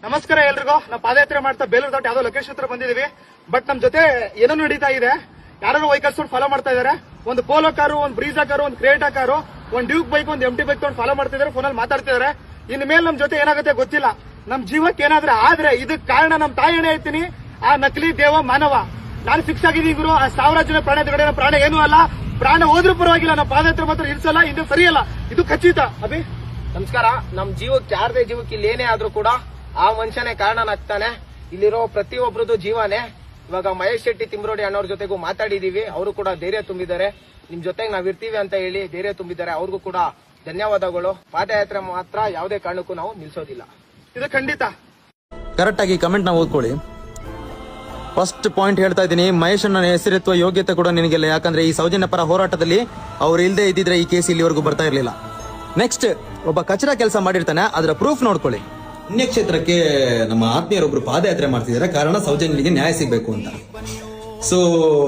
ನಮಸ್ಕಾರ ಎಲ್ರಿಗೂ. ನಾವು ಪಾದಯಾತ್ರೆ ಮಾಡ್ತಾ ಬೇಲೂರು ದಾಟ್ ಯಾವ್ದೋ ಲೊಕೇಶನ್ ಹತ್ರ ಬಂದಿದೀವಿ. ಬಟ್ ನಮ್ ಜೊತೆ ಏನೋ ನಡೀತಾ ಇದೆ. ಯಾರು ವೆಹಿಕಲ್ಸ್ ಫಾಲೋ ಮಾಡ್ತಾ ಇದಾರೆ. ಒಂದು ಪೋಲೋ ಕಾರು, ಒಂದು ಬ್ರೀಜಾ ಕಾರು, ಒಂದು ಕ್ರೇಟಾ ಕಾರು, ಒಂದು ಡ್ಯೂಕ್ ಬೈಕ್, ಒಂದು ಎಂಟಿ ಬೈಕ್ ತಗೊಂಡು ಫಾಲೋ ಮಾಡ್ತಿದ್ದಾರೆ. ಫೋನಲ್ಲಿ ಮಾತಾಡ್ತಿದ್ದಾರೆ. ಇನ್ ಮೇಲೆ ನಮ್ ಜೊತೆ ಏನಾಗುತ್ತೆ ಗೊತ್ತಿಲ್ಲ. ನಮ್ ಜೀವಕ್ಕೆ ಏನಾದ್ರೆ ಆದ್ರೆ ಇದಕ್ ಕಾರಣ ನಮ್ ತಾಯಿನೇ ಹೇಳ್ತೀನಿ, ಆ ನಕಲಿ ದೇವ ಮಾನವ. ನಾನು ಫಿಕ್ಸ್ ಆಗಿದ್ದೀನಿ ಗುರು. ಆ 1000 ಜನ ಪ್ರಾಣ ಎದುರುಗಡೆ ಪ್ರಾಣ ಏನೂ ಅಲ್ಲ. ಪ್ರಾಣ ಹೋದ್ರೂ ಪರವಾಗಿಲ್ಲ, ನಾವು ಪಾದಯಾತ್ರೆ ಮಾತ್ರ ಇರಿಸಲ್ಲ. ಇದು ಸರಿಯಲ್ಲ, ಇದು ಖಚಿತ. ಅಭಿ ನಮಸ್ಕಾರ. ನಮ್ ಜೀವಕ್ಕೆ ಯಾರದೇ ಜೀವಕ್ಕೆ ಇಲ್ಲಿ ಏನೇ ಆದ್ರೂ ಕೂಡ ಆ ಮನುಷ್ಯನೇ ಕಾರಣನಾಗ್ತಾನೆ. ಇಲ್ಲಿರೋ ಪ್ರತಿಯೊಬ್ಬರದು ಜೀವನೇ. ಇವಾಗ ಮಹೇಶ್ ಶೆಟ್ಟಿ ತಿಮ್ರೋಡಿ ಅಣ್ಣವ್ರ ಜೊತೆಗೂ ಮಾತಾಡಿದೀವಿ. ಅವರು ಕೂಡ ಧೈರ್ಯ ತುಂಬಿದ್ದಾರೆ. ನಿಮ್ ಜೊತೆಗೆ ನಾವ್ ಇರ್ತೀವಿ ಅಂತ ಹೇಳಿ ಧೈರ್ಯ ತುಂಬಿದ್ದಾರೆ. ಅವ್ರಿಗೂ ಕೂಡ ಧನ್ಯವಾದಗಳು. ಪಾದಯಾತ್ರೆ ಮಾತ್ರ ಯಾವುದೇ ಕಾರಣಕ್ಕೂ ನಾವು ನಿಲ್ಸೋದಿಲ್ಲ. ಇದು ಖಂಡಿತ. ಕರೆಕ್ಟ್ ಆಗಿ ಕಮೆಂಟ್ ನ ಓದ್ಕೊಳ್ಳಿ. ಫಸ್ಟ್ ಪಾಯಿಂಟ್ ಹೇಳ್ತಾ ಇದ್ದೀನಿ, ಮಹೇಶ್ ಅಣ್ಣನ ಹೆಸರೆತ್ತುವ ಯೋಗ್ಯತೆ ಕೂಡ ನಿನಗಿಲ್ಲ. ಯಾಕಂದ್ರೆ ಈ ಸೌಜನ್ಯ ಪರ ಹೋರಾಟದಲ್ಲಿ ಅವ್ರು ಇಲ್ಲದೆ ಇದ್ದಿದ್ರೆ ಈ ಕೇಸ್ ಇಲ್ಲಿವರೆಗೂ ಬರ್ತಾ ಇರಲಿಲ್ಲ. ನೆಕ್ಸ್ಟ್, ಒಬ್ಬ ಕಚರ ಕೆಲಸ ಮಾಡಿರ್ತಾನೆ, ಅದರ ಪ್ರೂಫ್ ನೋಡ್ಕೊಳ್ಳಿ. ಪುಣ್ಯಕ್ಷೇತ್ರಕ್ಕೆ ನಮ್ಮ ಆತ್ಮೀಯರೊಬ್ರು ಪಾದಯಾತ್ರೆ ಮಾಡ್ತಿದ್ದಾರೆ, ಕಾರಣ ಸೌಜನ್ಯನಿಗೆ ನ್ಯಾಯ ಸಿಗಬೇಕು ಅಂತ. ಸೊ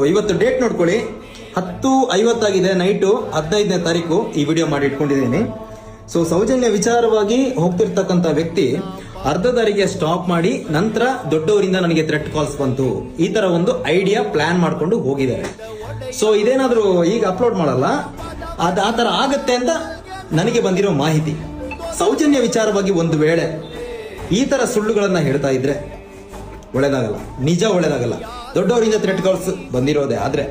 ಇವತ್ತು ಡೇಟ್ ನೋಡ್ಕೊಳ್ಳಿ, 10:50 ನೈಟು 15ನೇ ತಾರೀಕು ಈ ವಿಡಿಯೋ ಮಾಡಿ ಇಟ್ಕೊಂಡಿದ್ದೀನಿ. ಸೊ ಸೌಜನ್ಯ ವಿಚಾರವಾಗಿ ಹೋಗ್ತಿರ್ತಕ್ಕಂಥ ವ್ಯಕ್ತಿ ಅರ್ಧ ದಾರಿಗೆ ಸ್ಟಾಪ್ ಮಾಡಿ ನಂತರ ದೊಡ್ಡವರಿಂದ ನನಗೆ ಥ್ರೆಟ್ ಕಾಲ್ಸ್ ಬಂತು, ಈ ತರ ಒಂದು ಐಡಿಯಾ ಪ್ಲಾನ್ ಮಾಡ್ಕೊಂಡು ಹೋಗಿದ್ದಾರೆ. ಸೊ ಇದೇನಾದ್ರೂ ಈಗ ಅಪ್ಲೋಡ್ ಮಾಡಲ್ಲ, ಆ ತರ ಆಗತ್ತೆ ಅಂತ ನನಗೆ ಬಂದಿರೋ ಮಾಹಿತಿ. ಸೌಜನ್ಯ ವಿಚಾರವಾಗಿ ಒಂದು ವೇಳೆ ಈ ತರ ಸುಳ್ಳುಗಳನ್ನ ಹೇಳ್ತಾ ಇದ್ರೆ ಒಳ್ಳೇದಾಗಲ್ಲ, ನಿಜ ಒಳ್ಳೇದಾಗಲ್ಲ. ದೊಡ್ಡವರಿಂದ ಥ್ರೆಟ್ ಕಾಲ್ಸ್ ಬಂದಿರೋದೇ ಆದ್ರೆ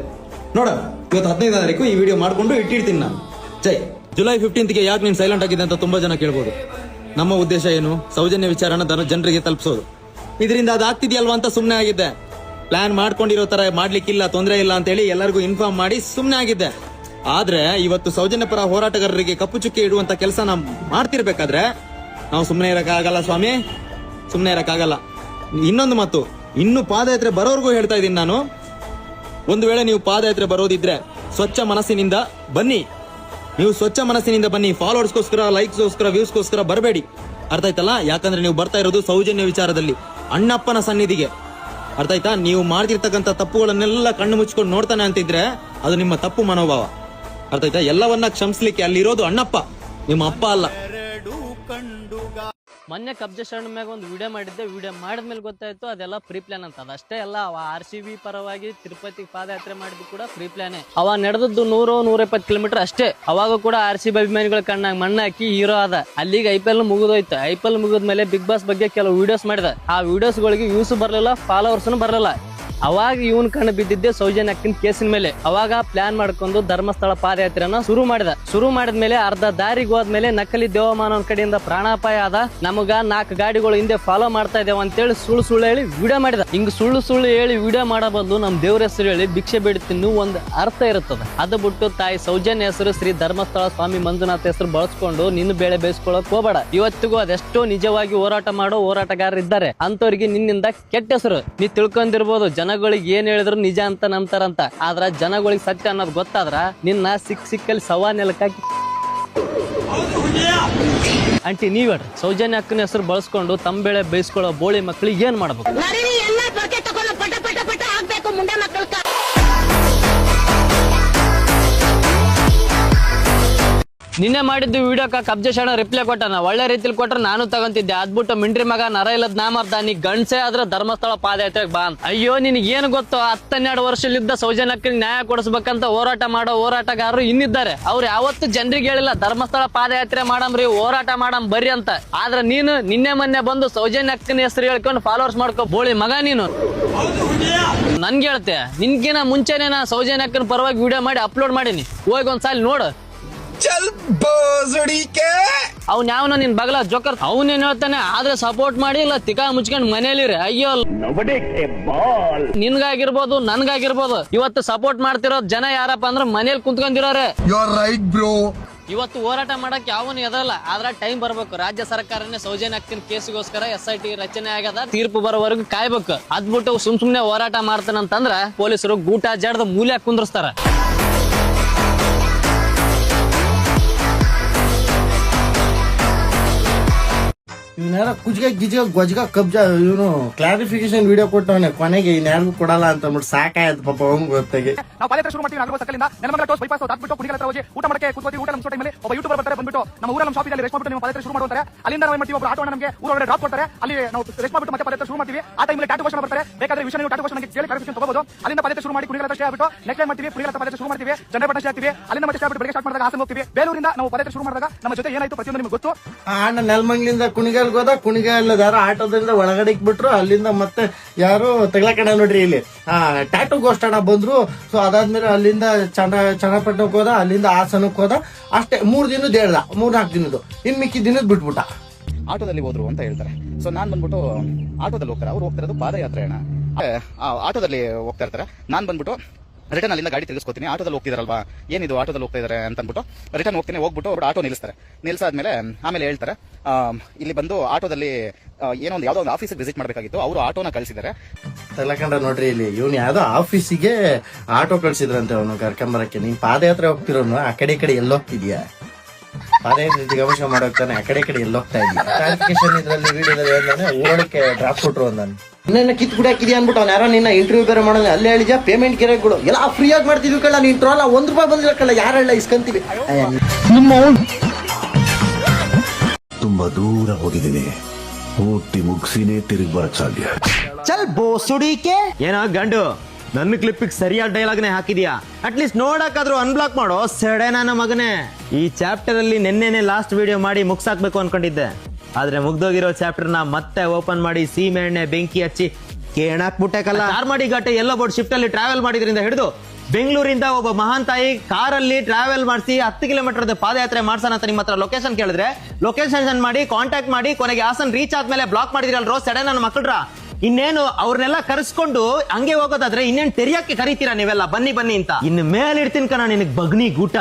ನೋಡೋಣ. ಇವತ್ತು 15ನೇ ತಾರೀಕು ಈ ವಿಡಿಯೋ ಮಾಡ್ಕೊಂಡು ಇಟ್ಟಿರ್ತೀನಿ ನಾನು. ಜೈ. ಜುಲೈ 15ಗೆ ಯಾಕೆ ನೀನು ಸೈಲೆಂಟ್ ಆಗಿದೆ ಅಂತ ತುಂಬಾ ಜನ ಕೇಳ್ಬೋದು. ನಮ್ಮ ಉದ್ದೇಶ ಏನು? ಸೌಜನ್ಯ ವಿಚಾರನ ಜನರಿಗೆ ತಲುಪಿಸೋದು. ಇದರಿಂದ ಅದಾಗ್ತಿದ್ಯಲ್ವಾ ಅಂತ ಸುಮ್ಮನೆ ಆಗಿದ್ದೆ. ಪ್ಲಾನ್ ಮಾಡ್ಕೊಂಡಿರೋ ತರ ಮಾಡ್ಲಿಕ್ಕಿಲ್ಲ, ತೊಂದರೆ ಇಲ್ಲ ಅಂತ ಹೇಳಿ ಎಲ್ಲರಿಗೂ ಇನ್ಫಾರ್ಮ್ ಮಾಡಿ ಸುಮ್ಮನೆ ಆಗಿದ್ದೆ. ಆದ್ರೆ ಇವತ್ತು ಸೌಜನ್ಯ ಪರ ಹೋರಾಟಗಾರರಿಗೆ ಕಪ್ಪು ಚುಕ್ಕೆ ಇಡುವಂತ ಕೆಲಸ ನಾವು ಮಾಡ್ತಿರ್ಬೇಕಾದ್ರೆ ನಾವು ಸುಮ್ಮನೆ ಇರಕ್ಕಾಗಲ್ಲ ಸ್ವಾಮಿ, ಸುಮ್ಮನೆ ಇರಕ್ಕಾಗಲ್ಲ. ಇನ್ನೊಂದು ಮಾತು, ಇನ್ನು ಪಾದಯಾತ್ರೆ ಬರೋರ್ಗೂ ಹೇಳ್ತಾ ಇದ್ದೀನಿ ನಾನು, ಒಂದು ವೇಳೆ ನೀವು ಪಾದಯಾತ್ರೆ ಬರೋದಿದ್ರೆ ಸ್ವಚ್ಛ ಮನಸ್ಸಿನಿಂದ ಬನ್ನಿ. ನೀವು ಸ್ವಚ್ಛ ಮನಸ್ಸಿನಿಂದ ಬನ್ನಿ. ಫಾಲೋವರ್ಸ್ಗೋಸ್ಕರ, ಲೈಕ್ಸ್ಗೋಸ್ಕರ, ವ್ಯೂಸ್ಗೋಸ್ಕರ ಬರಬೇಡಿ. ಅರ್ಥ ಆಯ್ತಲ್ಲ? ಯಾಕಂದ್ರೆ ನೀವು ಬರ್ತಾ ಇರೋದು ಸೌಜನ್ಯ ವಿಚಾರದಲ್ಲಿ ಅಣ್ಣಪ್ಪನ ಸನ್ನಿಧಿಗೆ. ಅರ್ಥ ಆಯ್ತಾ? ನೀವು ಮಾಡ್ತಿರ್ತಕ್ಕಂಥ ತಪ್ಪುಗಳನ್ನೆಲ್ಲ ಕಣ್ಣು ಮುಚ್ಕೊಂಡು ನೋಡ್ತಾನೆ ಅಂತಿದ್ರೆ ಅದು ನಿಮ್ಮ ತಪ್ಪು ಮನೋಭಾವ. ಅರ್ಥ ಆಯ್ತಾ? ಎಲ್ಲವನ್ನ ಕ್ಷಮಿಸ್ಲಿಕ್ಕೆ ಅಲ್ಲಿರೋದು ಅಣ್ಣಪ್ಪ, ನಿಮ್ಮ ಅಪ್ಪ ಅಲ್ಲ. ಮೊನ್ನೆ ಕಬ್ಜೆ ಶರಣ ಮ್ಯಾಗ ಒಂದು ವಿಡಿಯೋ ಮಾಡಿದ್ದೆ. ವಿಡಿಯೋ ಮಾಡಿದ್ಮೇಲೆ ಗೊತ್ತಾಯ್ತು ಅದೆಲ್ಲ ಪ್ರೀ ಪ್ಲಾನ್ ಅಂತ. ಅದಷ್ಟೇ ಅಲ್ಲ, ಅವ RCB ಪರವಾಗಿ ತಿರುಪತಿ ಪಾದಯಾತ್ರೆ ಮಾಡಿದ್ದು ಕೂಡ ಪ್ರೀ ಪ್ಲಾನೇ. ಅವ ನಡೆದದ್ದು 100-120 ಕಿಲೋಮೀಟರ್ ಅಷ್ಟೇ. ಅವಾಗ ಕೂಡ RCB ಅಭಿಮಾನಿಗಳ ಕಣ್ಣಾಗ ಮಣ್ಣ ಹಾಕಿ ಹೀರೋ ಆದ. ಅಲ್ಲಿಗೆ IPL ಮುಗಿದೋಯ್ತು. IPL ಮುಗಿದ್ಮೇಲೆ ಬಿಗ್ ಬಾಸ್ ಬಗ್ಗೆ ಕೆಲವು ವಿಡಿಯೋಸ್ ಮಾಡಿದ. ಆ ವಿಡಿಯೋಸ್ಗಳಿಗೆ ವ್ಯೂಸ್ ಬರಲಿಲ್ಲ, ಫಾಲೋವರ್ಸ್ನು ಬರಲಿಲ್ಲ. ಅವಾಗ ಇವನ್ ಕಣ್ಣು ಬಿದ್ದಿದ್ದೆ ಸೌಜನ್ಯ ಅಕ್ಕಿನ ಕೇಸಿನ ಮೇಲೆ. ಅವಾಗ ಪ್ಲಾನ್ ಮಾಡ್ಕೊಂಡು ಧರ್ಮಸ್ಥಳ ಪಾದಯಾತ್ರೆನ ಶುರು ಮಾಡಿದ್ಮೇಲೆ ಅರ್ಧ ದಾರಿಗೆ ಹೋದ್ಮೇಲೆ ನಕಲಿ ದೇವಮಾನವನ ಕಡೆಯಿಂದ ಪ್ರಾಣಾಪಾಯ ಆದ. ನಮಗ 4 ಗಾಡಿಗಳು ಹಿಂದೆ ಫಾಲೋ ಮಾಡ್ತಾ ಇದ್ದೇವೆ ಅಂತೇಳಿ ಸುಳ್ಳು ಹೇಳಿ ವಿಡಿಯೋ ಮಾಡಿದ. ಹಿಂಗ್ ಸುಳ್ಳು ಹೇಳಿ ವಿಡಿಯೋ ಮಾಡೋ ಬದಲು ನಮ್ ದೇವ್ರ ಹೆಸರು ಹೇಳಿ ಭಿಕ್ಷೆ ಬೇಡಿ ತಿನ್ನು ಒಂದು ಅರ್ಥ ಇರುತ್ತದೆ. ಅದು ಬಿಟ್ಟು ತಾಯಿ ಸೌಜನ್ಯ ಹೆಸರು, ಶ್ರೀ ಧರ್ಮಸ್ಥಳ ಸ್ವಾಮಿ ಮಂಜುನಾಥ ಹೆಸರು ಬಳಸ್ಕೊಂಡು ನಿನ್ನ ಬೇಳೆ ಬೇಯಿಸ್ಕೊಳಕ್ ಹೋಗಬೇಡ. ಇವತ್ತಿಗೂ ಅದೆಷ್ಟೋ ನಿಜವಾಗಿ ಹೋರಾಟ ಮಾಡೋ ಹೋರಾಟಗಾರರು ಇದ್ದಾರೆ. ಅಂತವ್ರಿಗೆ ನಿನ್ನಿಂದ ಕೆಟ್ಟ ಹೆಸರು. ನೀ ತಿಳ್ಕೊಂಡಿರ್ಬೋದು, ಜನಗಳಿಗೆ ಏನ್ ಹೇಳಿದ್ರು ನಿಜ ಅಂತ ನಂಬ್ತಾರಂತ. ಆದ್ರ ಜನಗಳಿಗೆ ಸತ್ಯ ಅನ್ನೋದು ಗೊತ್ತಾದ್ರ ನಿನ್ನ ಸಿಕ್ಕಲ್ಲಿ ಸವಾ ನೆಲಕ್ಕಾಕಿ ಅಂಟಿ ನೀವ್ ಹೇಳ್ರಿ. ಸೌಜನ್ಯ ಅಕ್ಕನ ಹೆಸರು ಬಳಸ್ಕೊಂಡು ತಂಬೆಳೆ ಬೇಯಿಸ್ಕೊಳ್ಳೋ ಬೋಳಿ ಮಕ್ಳಿಗೆ ಏನ್ ಮಾಡ್ಬೇಕು? ನಿನ್ನೆ ಮಾಡಿದ್ದು ವಿಡಿಯೋಕ್ಕ ಕಬ್ಜೆ ಶರಣ ರಿಪ್ಲೈ ಕೊಟ್ಟನ. ಒಳ್ಳೆ ರೀತಿಲಿ ಕೊಟ್ರೆ ನಾನು ತಗೊಂತಿದ್ದೆ. ಅದ್ಬಿಟ್ಟು ಮಿಂಡ್ರಿ ಮಗ ನರ ಇಲ್ಲದ್ ನಾಮರ್ದ, ನೀ ಗಂಡ್ಸೆ ಆದ್ರೆ ಧರ್ಮಸ್ಥಳ ಪಾದಯಾತ್ರೆಗೆ ಬಾ ಅಂತ. ಅಯ್ಯೋ, ನಿನಗೆ ಏನು ಗೊತ್ತು? 12 ವರ್ಷಲಿದ್ದ ಸೌಜನ್ಯಕ್ಕೆ ನ್ಯಾಯ ಕೊಡಿಸ್ಬೇಕಂತ ಹೋರಾಟ ಮಾಡೋ ಹೋರಾಟಗಾರರು ಇನ್ನಿದ್ದಾರೆ. ಅವ್ರು ಯಾವತ್ತು ಜನರಿಗೆ ಹೇಳಿಲ್ಲ ಧರ್ಮಸ್ಥಳ ಪಾದಯಾತ್ರೆ ಮಾಡಮ್ರಿ, ಹೋರಾಟ ಮಾಡಮ್ ಬರ್ರಿ ಅಂತ. ಆದ್ರೆ ನೀನು ನಿನ್ನೆ ಮೊನ್ನೆ ಬಂದು ಸೌಜನ್ಯ ಅಕ್ಕನ ಹೆಸರು ಹೇಳ್ಕೊಂಡು ಫಾಲೋವರ್ಸ್ ಮಾಡ್ಕೋ ಬೋಳಿ ಮಗ ನೀನು. ನನ್ಗೆ ಹೇಳ್ತೆ, ನಿನ್ಗಿನ ಮುಂಚೆನೆ ನಾ ಸೌಜನ್ಯ ಅಕ್ಕನ ಪರವಾಗಿ ವಿಡಿಯೋ ಮಾಡಿ ಅಪ್ಲೋಡ್ ಮಾಡೀನಿ. ಹೋಗಿ ಒಂದ್ಸಲ ನೋಡು. ಅವ್ನ ಯಾವನ ನಿನ್ ಬಗಲ ಜೋಕರ್ ಅವನೇನ್ ಹೇಳ್ತಾನೆ. ಆದ್ರೆ ಸಪೋರ್ಟ್ ಮಾಡಿ ಇಲ್ಲ ತಿಕಾ ಮುಚ್ಕೊಂಡ್ ಮನೇಲಿರಿ. ಅಯ್ಯೋ, ನಿನ್ಗಾಗಿರ್ಬೋದು ನನ್ಗಾಗಿರ್ಬೋದು, ಇವತ್ತು ಸಪೋರ್ಟ್ ಮಾಡ್ತಿರೋ ಜನ ಯಾರಪ್ಪ ಅಂದ್ರೆ ಮನೇಲಿ ಕುಂತ್ಕೊಂಡಿರೋರೆ. ಇವತ್ತು ಹೋರಾಟ ಮಾಡಕ್ ಯಾವನು ಎದರಲ್ಲ. ಆದ್ರೆ ಟೈಮ್ ಬರ್ಬೇಕು. ರಾಜ್ಯ ಸರ್ಕಾರನೇ ಸೌಜನ್ಯ ಅಕ್ಕಿನ ಕೇಸಿಗೋಸ್ಕರ SIT ರಚನೆ ಆಗದ. ತೀರ್ಪು ಬರೋವರೆಗೂ ಕಾಯ್ಬೇಕು. ಅದ್ಬಿಟ್ಟು ಸುಮ್ನೆ ಹೋರಾಟ ಮಾಡ್ತಾನಂತಂದ್ರ ಪೊಲೀಸರು ಗೂಟ ಜಾಡ್ದ ಮೂಲೆ ಕುಂದ್ರಸ್ತಾರ. ಇವನ್ಯಾರ ಕುಜ್ಗ ಗಿಜ್ಗ ಗೊಜ್ಗ ಕಬ್ಜ ಇವನು ಕ್ಲಾರಿಫಿಕೇಶನ್ ವಿಡಿಯೋ ಕೊಟ್ಟವನೆ ಕೊನೆಗೆ ಇನ್ಯಾರಿಗೂ ಕೊಡಲ್ಲ ಅಂತ ಅಂದ್ಬಿಟ್ಟು ಸಾಕಾಯ್ತು ಪಾಪ ಅವ್ನು ಗೊತ್ತಾಗಿ. ನಾವು ಪಾದಯಾತ್ರೆ ಶುರು ಮಾಡ್ತೀವಿ ನಾಗರ ಸರ್ಕಲಿಂದ ನೆಲಮಂಗಲ ಟೋಸ್ ಬೈಪಾಸ್ ದಾಟ್ಬಿಟ್ಟು ಕುಣಿಗಲ ಹತ್ರ ಹೋಗಿ ಊಟ ಮಾಡಕ್ಕೆ ಕೂತ್ಕೋತೀವಿ. ಊಟ ನಮ್ಮ ಟೈಮಲ್ಲಿ ಒಬ್ಬ ಯೂಟ್ಯೂಬರ್ ಬರ್ತಾರೆ, ಬಂದ್ಬಿಟ್ಟು ನಮ್ಮ ಊರಲ್ಲಿ ನಮ್ಮ ಶಾಪಿನಲ್ಲಿ ರೆಸ್ಟ್ ಮಾಡ್ಬಿಟ್ಟು ನೀವು ಪಾದಯಾತ್ರೆ ಶುರು ಮಾಡುತ್ತಾರೆ. ಅಲ್ಲಿಂದ ನಾವು ಮಾಡ್ತೀವಿ, ಒಬ್ಬ ಆಟೋ ನಮಗೆ ಊರೊಳಗೆ ಡ್ರಾಪ್ ಕೊಡ್ತಾರೆ. ಅಲ್ಲಿ ನಾವು ರೆಸ್ಟ್ ಮಾಡ್ಬಿಟ್ಟು ಮತ್ತೆ ಪಾದಯಾತ್ರೆ ಶುರು ಮಾಡ್ತೀವಿ. ಆ ಟೈಮಲ್ಲಿ ಟ್ಯಾಟೂ ಕ್ವಶ್ಚನ್ ಬರ್ತಾರೆ. ಬೇಕಾದ್ರೆ ವಿಷಯ ನೀವು ಟ್ಯಾಟೂ ಕ್ವಶ್ಚನ್ ಕೇಳಿ ಕ್ಲಾರಿಫಿಕೇಶನ್ ತಗೋಬಹುದು. ಅಲ್ಲಿಂದ ಪಾದಯಾತ್ರೆ ಶುರು ಮಾಡಿ ಕುಣಿಗಲ ಹತ್ರ ಸ್ಟೇ ಆಗ್ಬಿಟ್ಟು ನೆಕ್ಸ್ಟ್ ಟೈಮ್ ಮಾಡ್ತೀವಿ. ಕುಣಿಗಲ ಹತ್ರ ಪಾದಯಾತ್ರೆ ಶುರು ಮಾಡ್ತೀವಿ, ಜನರಲ್ ಸ್ಟೇ ಆಗ್ತೀವಿ. ಅಲ್ಲಿಂದ ಮತ್ತೆ ಸ್ಟೇ ಆಗ್ಬಿಟ್ಟು ಬೆಳಗ್ಗೆ ಸ್ಟಾರ್ಟ್ ಮಾಡಿದಾಗ ಹಾಸನ ಹೋಗ್ತೀವಿ. ಬೇಲೂರಿಂದ ನಾವು ಪಾದಯಾತ್ರೆ ಶುರು ಮಾಡಿದಾಗ ನಮ್ಮ ಜೊತೆ ಏನಾಯ್ತು ಪ್ರತಿಯೊಂದು ನಿಮಗೆ ಗೊತ್ತು. ಅಣ್ಣ ನೆಲಮಂಗ್ಲಿಂದ ಕುಣಿಗಲ್ಗೆ ಹೋದ, ಕುಣಿಗಲ್ ಯಾರೋ ಆಟೋದಿಂದ ಒಳಗಡೆ ಬಿಟ್ರು. ಅಲ್ಲಿಂದ ಮತ್ತೆ ಯಾರು ತಗ್ಲಕಣ ನೋಡ್ರಿ ಇಲ್ಲಿ ಟ್ಯಾಟೂ ಗೋಷ್ಟಣ ಬಂದ್ರು. ಸೊ ಅದಾದ್ಮೇಲೆ ಅಲ್ಲಿಂದ ಚನ್ನಪಟ್ಟಣಕ್ಕೆ ಹೋದ, ಅಲ್ಲಿಂದ ಹಾಸನಕ್ಕೆ ಹೋದ. ಅಷ್ಟೇ 3 ದಿನದ ಹೇಳ್ದ, 3-4 ದಿನದ್ದು. ಇನ್ ಮಿಕ್ಕಿ ದಿನದ ಬಿಟ್ಬಿಟ್ಟ. ಆಟೋದಲ್ಲಿ ಹೋದ್ರು ಅಂತ ಹೇಳ್ತಾರೆ. ಸೊ ನಾನ್ ಬಂದ್ಬಿಟ್ಟು ಆಟೋದಲ್ಲಿ ಹೋಗ್ತಾರೆ, ಅವ್ರು ಹೋಗ್ತಿರೋದು ಪಾದಯಾತ್ರೆ ಅಣ್ಣ. ಆಟೋದಲ್ಲಿ ಹೋಗ್ತಾ ಇರ್ತಾರೆ, ನಾನ್ ಬಂದ್ಬಿಟ್ಟು ರಿಟರ್ನ್ ಅಲ್ಲಿಂದ ಗಾಡಿ ತಿರುಗಿಸ್ಕೊತೀನಿ. ಆಟೋದಲ್ಲಿ ಹೋಗ್ತಿದಾರಲ್ವಾ, ಏನಿದು ಆಟೋದಲ್ಲಿ ಹೋಗ್ತಾ ಇದಾರೆ ಅಂತ ಅಂದ್ಬಿಟ್ಟು ರಿಟರ್ನ್ ಹೋಗ್ತೀನಿ. ಹೋಗ್ಬಿಟ್ಟು ಅವ್ರು ಆಟೋ ನಿಲ್ಲಿಸ್ತಾರೆ. ನಿಲ್ಸಾದ್ಮೇಲೆ ಆಮೇಲೆ ಹೇಳ್ತಾರೆ, ಇಲ್ಲಿ ಬಂದು ಆಟೋದಲ್ಲಿ ಏನೋ ಒಂದು ಯಾವ್ದೋ ಒಂದು ಆಫೀಸಿಗೆ ವಿಸಿಟ್ ಮಾಡಬೇಕಾಗಿತ್ತು, ಅವರು ಆಟೋನ ಕಳಿಸಿದ್ದಾರೆ. ತಲಕಂಡ ನೋಡ್ರಿ ಇಲ್ಲಿ ಇವ್ನು ಯಾವ್ದೋ ಆಫೀಸಿಗೆ ಆಟೋ ಕಳ್ಸಿದ್ರಂತೆ ಅವನು ಕರ್ಕೊಂಬರಕ್ಕೆ. ನೀನ್ ಪಾದಯಾತ್ರೆ ಹೋಗ್ತಿರೋನು ಆ ಕಡೆ ಈ ಕಡೆ ಎಲ್ಲೋಗ್ತಿದ್ಯಾ? ಪಾದಯಾತ್ರೆ ಗಮನ ಮಾಡೋಗ್ತಾನೆ ಆ ಕಡೆ ಈ ಕಡೆ ಎಲ್ಲೋಗ್ತಾ ಇದೀಯ? ಕ್ಲಾರಿಫಿಕೇಶನ್ ಇದ್ರಲ್ಲಿ ವಿಡಿಯೋದಲ್ಲಿ ಹೇಳ್ದಾನೆ ಊರೊಳಕ್ಕೆ ಡ್ರಾಪ್ ಕೊಟ್ರು ಅಂದಾನೆ. ಇನ್ನೇನ ಕಿತ್ ಗುಡಿ ಹಾಕಿದ್ಯಾ ಅನ್ಬಿಟ್ಟು ಅವ್ನು ಯಾರೋ ನಿನ್ನ ಇಂಟರ್ವ್ಯೂ ಬೇರೆ ಮಾಡೋದು. ಅಲ್ಲೇ ಹೇಳಿದ್ಯಾ ಪೇಮೆಂಟ್ ಗಿರಾಕಿಗಳು ಎಲ್ಲ ಫ್ರೀ ಆಗಿ ಮಾಡ್ತಿದ್ವಿ ಕಳ್ಳ. ನೀನ್ ಟ್ರೋಲ್ ₹1 ಬಂದಿಲ್ಲ ಕಳ್ಳ, ಯಾರೆಲ್ಲ ಇಸ್ಕೊಂತೀವಿ. ತುಂಬಾ ದೂರ ಹೋಗಿದ್ದೀನಿ, ಪೂರ್ತಿ ಮುಗಿಸಿನೇ ತಿರುಗಿ ಬರಕ್ ಸಾಧ್ಯ. ಚಲ್ ಬೋಸುಡಿಕೆ ಏನೋ ಗಂಡು, ನನ್ನ ಕ್ಲಿಪ್ಪಿಗೆ ಸರಿಯಾದ ಡೈಲಾಗ್ನೇ ಹಾಕಿದ್ಯಾ. ಅಟ್ಲೀಸ್ಟ್ ನೋಡಕ್ಕಾದ್ರೂ ಅನ್ಬ್ಲಾಕ್ ಮಾಡೋ ಸೆಡೆ ನನ್ನ ಮಗನೇ. ಈ ಚಾಪ್ಟರ್ ಅಲ್ಲಿ ನೆನ್ನೆನೆ ಲಾಸ್ಟ್ ವಿಡಿಯೋ ಮಾಡಿ ಮುಗ್ಸಾಕ್ಬೇಕು ಅನ್ಕೊಂಡಿದ್ದೆ, ಆದ್ರೆ ಮುಗ್ದೋಗಿರೋ ಚಾಪ್ಟರ್ ನ ಮತ್ತೆ ಓಪನ್ ಮಾಡಿ ಸೀಮೆ ಎಣ್ಣೆ ಬೆಂಕಿ ಹಚ್ಚಿ ಕೇಣಾಕ್ಬಿಟ್ಟೆಕಲ್ಲ. ಚಾರ್ಮಾಡಿ ಘಾಟ ಎಲ್ಲೋ ಬೋರ್ಡ್ ಶಿಫ್ಟ್ ಅಲ್ಲಿ ಟ್ರಾವೆಲ್ ಮಾಡಿದ್ರಿಂದ ಹಿಡಿದು ಬೆಂಗಳೂರಿಂದ ಒಬ್ಬ ಮಹಾನ್ ತಾಯಿ ಕಾರಲ್ಲಿ ಟ್ರಾವೆಲ್ ಮಾಡಿಸಿ 10 ಕಿಲೋಮೀಟರ್ ಪಾದಯಾತ್ರೆ ಮಾಡ್ಸೋಣ ಅಂತ ನಿಮ್ಮ ಹತ್ರ ಲೊಕೇಶನ್ ಕೇಳಿದ್ರೆ ಲೊಕೇಶನ್ ಮಾಡಿ ಕಾಂಟ್ಯಾಕ್ಟ್ ಮಾಡಿ ಕೊನೆಗೆ ಹಾಸನ್ ರೀಚ್ ಆದ್ಮೇಲೆ ಬ್ಲಾಕ್ ಮಾಡಿದ್ರಲ್ರೋ ಸೆಡೆ ನನ್ನ ಮಕ್ಕಳ್ರ. ಇನ್ನೇನು ಅವ್ರನ್ನೆಲ್ಲ ಕರೆಸ್ಕೊಂಡು ಹಂಗೆ ಹೋಗೋದಾದ್ರೆ ಇನ್ನೇನು ತೆರಿಯಕ್ಕೆ ಕರೀತೀರಾ ನೀವೆಲ್ಲ, ಬನ್ನಿ ಬನ್ನಿ ಅಂತ. ಇನ್ನು ಮೇಲಿಡ್ತೀನಿ ಕಣ ನಿನಗ್ ಬಗ್ನಿ ಗೂಟ.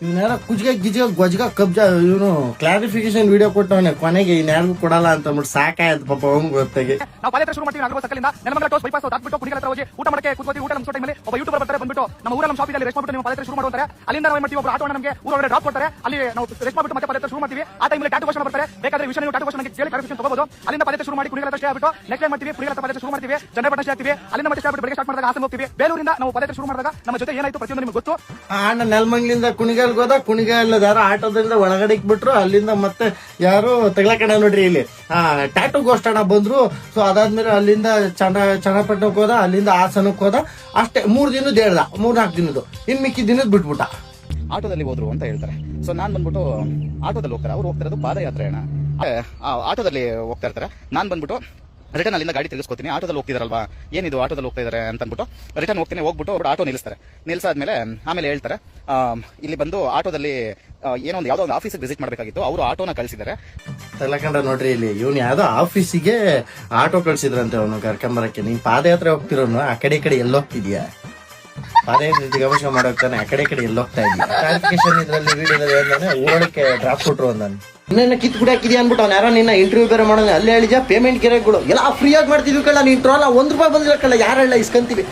ಇವನ್ಯಾರ ಕುಜ್ಗ ಗಿಜ್ಗ ಗೊಜ್ಗ ಕಬ್ಜ ಇವನು ಕ್ಲಾರಿಫಿಕೇಶನ್ ವಿಡಿಯೋ ಕೊಟ್ಟವನೆ ಕೊನೆಗೆ ಇನ್ಯಾರಿಗೂ ಕೊಡಲ್ಲ ಅಂತ ಅಂದ್ಬಿಟ್ಟು ಸಾಕಾಯ್ತು ಪಾಪ ಅವ್ನು ಗೊತ್ತಾಗಿ. ನಾವು ಪಾದಯಾತ್ರೆ ಶುರು ಮಾಡ್ತೀವಿ ನಾಗರ ಸರ್ಕಲಿಂದ ನೆಲಮಂಗಲ ಟೋಸ್ ಬೈಪಾಸ್ ದಾಟ್ಬಿಟ್ಟು ಕುಣಿಗಲ ಹತ್ರ ಹೋಗಿ ಊಟ ಮಾಡಕ್ಕೆ ಕೂತ್ಕೋತೀವಿ. ಊಟ ನಮ್ಮ ಟೈಮಲ್ಲಿ ಒಬ್ಬ ಯೂಟ್ಯೂಬರ್ ಬರ್ತಾರೆ, ಬಂದ್ಬಿಟ್ಟು ನಮ್ಮ ಊರಲ್ಲಿ ನಮ್ಮ ಶಾಪಿನಲ್ಲಿ ರೆಸ್ಟ್ ಮಾಡ್ಬಿಟ್ಟು ನೀವು ಪಾದಯಾತ್ರೆ ಶುರು ಮಾಡುತ್ತಾರೆ. ಅಲ್ಲಿಂದ ನಾವು ಮಾಡ್ತೀವಿ, ಒಬ್ಬ ಆಟೋ ನಮಗೆ ಊರೊಳಗೆ ಡ್ರಾಪ್ ಕೊಡ್ತಾರೆ. ಅಲ್ಲಿ ನಾವು ರೆಸ್ಟ್ ಮಾಡ್ಬಿಟ್ಟು ಮತ್ತೆ ಪಾದಯಾತ್ರೆ ಶುರು ಮಾಡ್ತೀವಿ. ಆ ಟೈಮಲ್ಲಿ ಟ್ಯಾಟೂ ಕ್ವಶ್ಚನ್ ಬರ್ತಾರೆ. ಬೇಕಾದ್ರೆ ವಿಷಯ ನೀವು ಟ್ಯಾಟೂ ಕ್ವಶ್ಚನ್ ಕೇಳಿ ಕ್ಲಾರಿಫಿಕೇಶನ್ ತಗೋಬಹುದು. ಅಲ್ಲಿಂದ ಪಾದಯಾತ್ರೆ ಶುರು ಮಾಡಿ ಕುಣಿಗಲ ಹತ್ರ ಸ್ಟೇ ಆಗ್ಬಿಟ್ಟು ನೆಕ್ಸ್ಟ್ ಟೈಮ್ ಮಾಡ್ತೀವಿ. ಕುಣಿಗಲ ಹತ್ರ ಪಾದಯಾತ್ರೆ ಶುರು ಮಾಡ್ತೀವಿ, ಜನರಲ್ ಸ್ಟೇ ಆಗ್ತೀವಿ. ಅಲ್ಲಿಂದ ಮತ್ತೆ ಸ್ಟೇ ಆಗ್ಬಿಟ್ಟು ಬೆಳಗ್ಗೆ ಸ್ಟಾರ್ಟ್ ಮಾಡಿದಾಗ ಹಾಸನ ಹೋಗ್ತೀವಿ. ಬೇಲೂರಿಂದ ನಾವು ಪಾದಯಾತ್ರೆ ಶುರು ಮಾಡಿದಾಗ ನಮ್ಮ ಜೊತೆ ಏನಾಯ್ತು ಪ್ರತಿಯೊಂದು ನಿಮಗೆ ಗೊತ್ತು. ಅಣ್ಣ ನೆಲಮಂಗ್ಲಿಂದ ಕುಣಿಗಲ್ಗೆ ಹೋದ, ಕುಣಿಗಲ್ ಯಾರೋ ಆಟೋದಿಂದ ಒಳಗಡೆ ಬಿಟ್ರು. ಅಲ್ಲಿಂದ ಮತ್ತೆ ಯಾರು ತಗ್ಲಕಣ ನೋಡ್ರಿ ಇಲ್ಲಿ ಟ್ಯಾಟೂ ಗೋಷ್ಟಣ ಬಂದ್ರು. ಸೊ ಅದಾದ್ಮೇಲೆ ಅಲ್ಲಿಂದ ಚನ್ನಪಟ್ಟಣಕ್ಕೆ ಹೋದ, ಅಲ್ಲಿಂದ ಹಾಸನಕ್ಕೆ ಹೋದ. ಅಷ್ಟೇ 3 ದಿನದ ಹೇಳ್ದ, 3-4 ದಿನದ್ದು. ಇನ್ ಮಿಕ್ಕಿ ದಿನದ ಬಿಟ್ಬಿಟ್ಟ. ಆಟೋದಲ್ಲಿ ಹೋದ್ರು ಅಂತ ಹೇಳ್ತಾರೆ. ಸೊ ನಾನ್ ಬಂದ್ಬಿಟ್ಟು ಆಟೋದಲ್ಲಿ ಹೋಗ್ತಾರೆ, ಅವ್ರು ಹೋಗ್ತಿರೋದು ಪಾದಯಾತ್ರೆ ಅಣ್ಣ. ಆಟೋದಲ್ಲಿ ಹೋಗ್ತಾ ಇರ್ತಾರೆ, ನಾನ್ ಬಂದ್ಬಿಟ್ಟು ರಿಟರ್ನ್ ಅಲ್ಲಿಂದ ಗಾಡಿ ತಿರುಗಿಸ್ಕೊತೀನಿ. ಆಟೋದಲ್ಲಿ ಹೋಗ್ತಿದಾರಲ್ವಾ, ಏನಿದು ಆಟೋದಲ್ಲಿ ಹೋಗ್ತಾ ಇದಾರೆ ಅಂತ ಅಂದ್ಬಿಟ್ಟು ರಿಟರ್ನ್ ಹೋಗ್ತೀನಿ. ಹೋಗ್ಬಿಟ್ಟು ಅವ್ರು ಆಟೋ ನಿಲ್ಲಿಸ್ತಾರೆ. ನಿಲ್ಸಾದ್ಮೇಲೆ ಆಮೇಲೆ ಹೇಳ್ತಾರೆ, ಇಲ್ಲಿ ಬಂದು ಆಟೋದಲ್ಲಿ ಏನೋ ಒಂದು ಯಾವ್ದೋ ಒಂದು ಆಫೀಸಿಗೆ ವಿಸಿಟ್ ಮಾಡಬೇಕಾಗಿತ್ತು, ಅವರು ಆಟೋನ ಕಳಿಸಿದ್ದಾರೆ. ತಲಕಂಡ ನೋಡ್ರಿ ಇಲ್ಲಿ ಇವ್ನು ಯಾವ್ದೋ ಆಫೀಸಿಗೆ ಆಟೋ ಕಳ್ಸಿದ್ರಂತೆ ಅವನು ಕರ್ಕೊಂಬರಕ್ಕೆ. ನೀನ್ ಪಾದಯಾತ್ರೆ ಹೋಗ್ತಿರೋನು ಆ ಕಡೆ ಈ ಕಡೆ ಎಲ್ಲೋಗ್ತಿದ್ಯಾ? ಪಾದಯಾತ್ರೆ ಗಮನ ಮಾಡೋಗ್ತಾನೆ ಆ ಕಡೆ ಈ ಕಡೆ ಎಲ್ಲೋಗ್ತಾ ಇದೀಯ? ಕ್ಲಾರಿಫಿಕೇಶನ್ ಇದ್ರಲ್ಲಿ ವಿಡಿಯೋದಲ್ಲಿ ಹೇಳ್ದಾನೆ ಊರೊಳಕ್ಕೆ ಡ್ರಾಪ್ ಕೊಟ್ರು ಅಂದಾನೆ. ಇನ್ನೇನ ಕಿತ್ ಗುಡಿ ಹಾಕಿದ್ಯಾ ಅನ್ಬಿಟ್ಟು ಅವ್ನು ಯಾರೋ ನಿನ್ನ ಇಂಟರ್ವ್ಯೂ ಬೇರೆ ಮಾಡೋದು. ಅಲ್ಲೇ ಹೇಳಿದ್ಯಾ ಪೇಮೆಂಟ್ ಗಿರಾಕಿಗಳು ಎಲ್ಲ ಫ್ರೀ ಆಗಿ ಮಾಡ್ತಿದ್ವಿ ಕಳ್ಳ. ನೀನ್ ಟ್ರೋಲ್ ₹1 ಬಂದಿಲ್ಲ ಕಳ್ಳ, ಯಾರೆಲ್ಲ ಇಸ್ಕೊಂತೀವಿ.